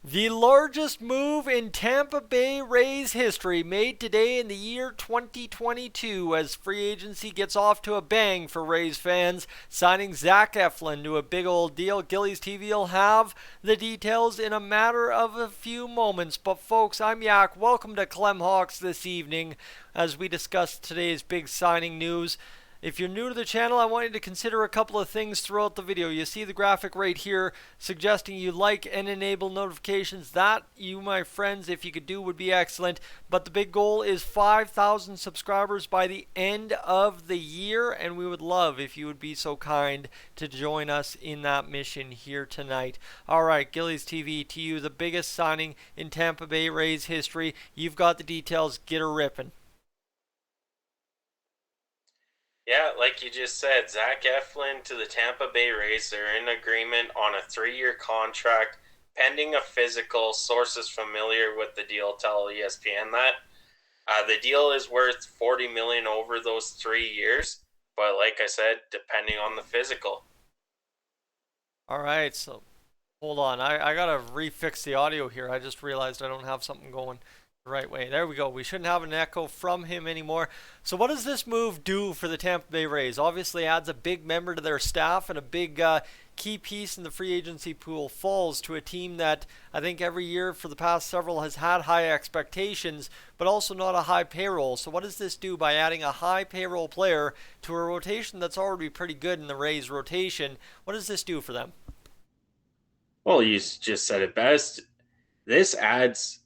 The largest move in Tampa Bay Rays history made today in the year 2022 as free agency gets off to a bang for Rays fans, signing Zach Eflin to a big old deal. Gillies TV will have the details in a matter of a few moments. But folks, I'm Yak. Welcome to Clem Hawks this evening as we discuss today's big signing news. If you're new to the channel, I want you to consider a couple of things throughout the video. You see the graphic right here suggesting you like and enable notifications. That, you my friends, if you could do, would be excellent. But the big goal is 5,000 subscribers by the end of the year, and we would love if you would be so kind to join us in that mission here tonight. Alright, Gillies TV, to you, the biggest signing in Tampa Bay Rays history. You've got the details. Get her ripping. Yeah, like you just said, Zach Eflin to the Tampa Bay Rays. They're in agreement on a 3-year contract pending a physical. Sources familiar with the deal tell ESPN that. The deal is worth $40 million over those 3 years, but like I said, depending on the physical. Alright, so hold on. I gotta refix the audio here. I just realized I don't have something going the right way. There we go. We shouldn't have an echo from him anymore. So what does this move do for the Tampa Bay Rays? Obviously adds a big member to their staff and a big key piece in the free agency pool. Falls to a team that I think every year for the past several has had high expectations, but also not a high payroll. So what does this do by adding a high payroll player to a rotation that's already pretty good in the Rays rotation? What does this do for them? Well, you just said it best. This adds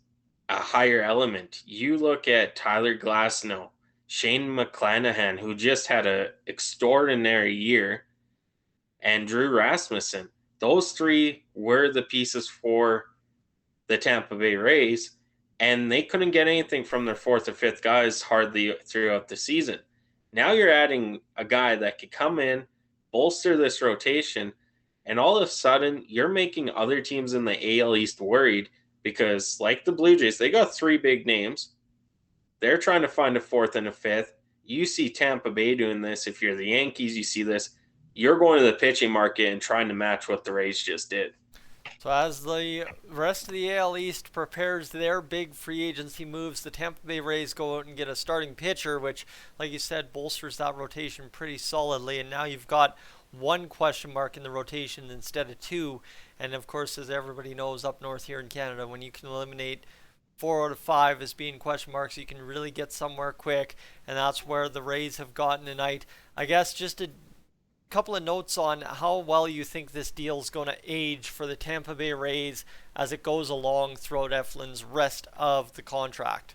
a higher element. You look at Tyler Glasnow, Shane McClanahan, who just had an extraordinary year, and Drew Rasmussen. Those three were the pieces for the Tampa Bay Rays, and they couldn't get anything from their fourth or fifth guys hardly throughout the season. Now you're adding a guy that could come in, bolster this rotation, and all of a sudden you're making other teams in the AL East worried because, like the Blue Jays, they got three big names. They're trying to find a fourth and a fifth. You see Tampa Bay doing this. If you're the Yankees, you see this. You're going to the pitching market and trying to match what the Rays just did. So as the rest of the AL East prepares their big free agency moves, the Tampa Bay Rays go out and get a starting pitcher, which, like you said, bolsters that rotation pretty solidly. And now you've got one question mark in the rotation instead of two. And of course, as everybody knows up north here in Canada, when you can eliminate 4 out of 5 as being question marks, you can really get somewhere quick. And that's where the Rays have gotten tonight. I guess just a couple of notes on how well you think this deal is going to age for the Tampa Bay Rays as it goes along throughout Eflin's rest of the contract.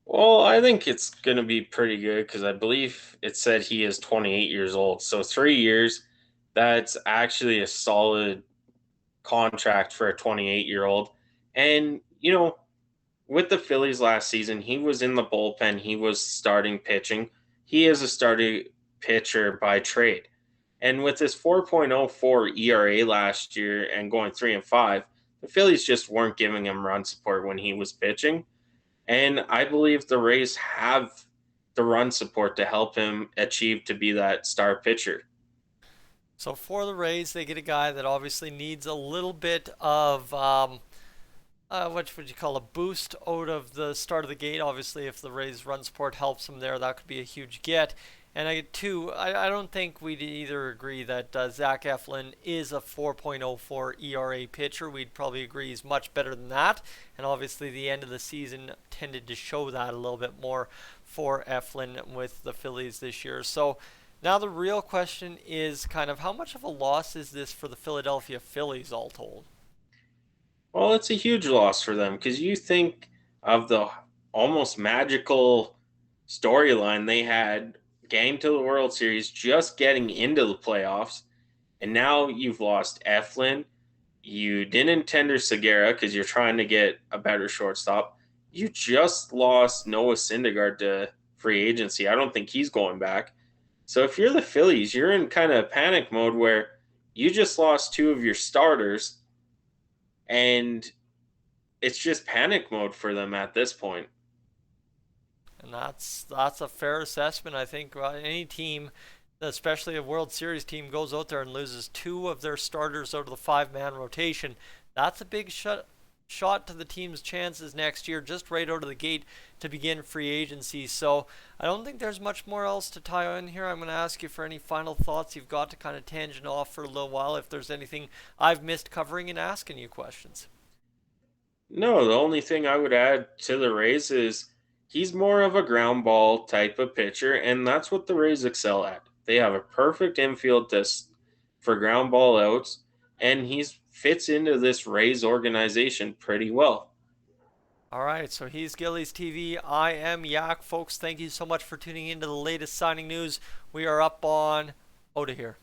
Well, I think it's going to be pretty good because I believe it said he is 28 years old. So 3 years, that's actually a solid contract for a 28-year-old. And, with the Phillies last season, he was in the bullpen. He was starting pitching. He is a starting pitcher by trade. And with his 4.04 ERA last year and going 3-5, the Phillies just weren't giving him run support when he was pitching. And I believe the Rays have the run support to help him achieve to be that star pitcher. So for the Rays, they get a guy that obviously needs a little bit of what would you call a boost out of the start of the gate. Obviously, if the Rays run support helps them there, that could be a huge get. And I don't think we'd either agree that Zach Eflin is a 4.04 ERA pitcher. We'd probably agree he's much better than that. And obviously, the end of the season tended to show that a little bit more for Eflin with the Phillies this year. So now the real question is kind of how much of a loss is this for the Philadelphia Phillies all told? Well, it's a huge loss for them because you think of the almost magical storyline they had getting to the World Series, just getting into the playoffs, and now you've lost Eflin. You didn't tender Segura because you're trying to get a better shortstop. You just lost Noah Syndergaard to free agency. I don't think he's going back. So if you're the Phillies, you're in kind of panic mode where you just lost two of your starters, and it's just panic mode for them at this point. And that's a fair assessment. I think any team, especially a World Series team, goes out there and loses two of their starters out of the 5-man rotation. That's a big shot to the team's chances next year just right out of the gate to begin free agency. So I don't think there's much more else to tie in here. I'm going to ask you for any final thoughts you've got to kind of tangent off for a little while if there's anything I've missed covering and asking you questions. No, the only thing I would add to the Rays is he's more of a ground ball type of pitcher, and that's what the Rays excel at. They have a perfect infield test for ground ball outs, and he fits into this Rays organization pretty well. All right, so he's Gillies TV. I am Yak. Folks, thank you so much for tuning into the latest signing news. We are up on out of here.